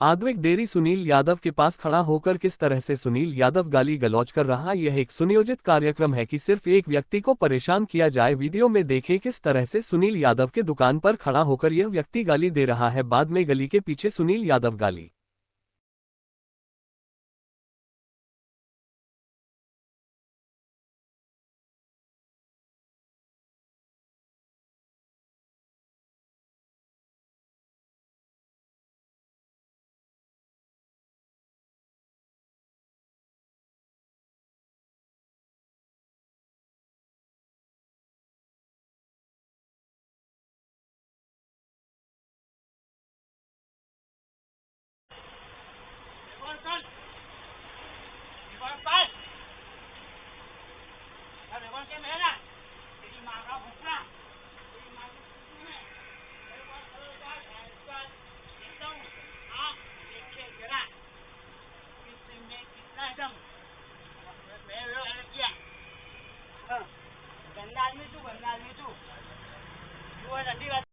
Advik dairy Sunil Yadav के पास खड़ा होकर किस तरह से सुनील यादव गाली गलौज कर रहा। यह एक सुनियोजित कार्यक्रम है कि सिर्फ एक व्यक्ति को परेशान किया जाए। वीडियो में देखें किस तरह से सुनील यादव के दुकान पर खड़ा होकर यह व्यक्ति गाली दे रहा है। बाद में गली के पीछे सुनील यादव गाली ગંદા આદમી તું તું નથી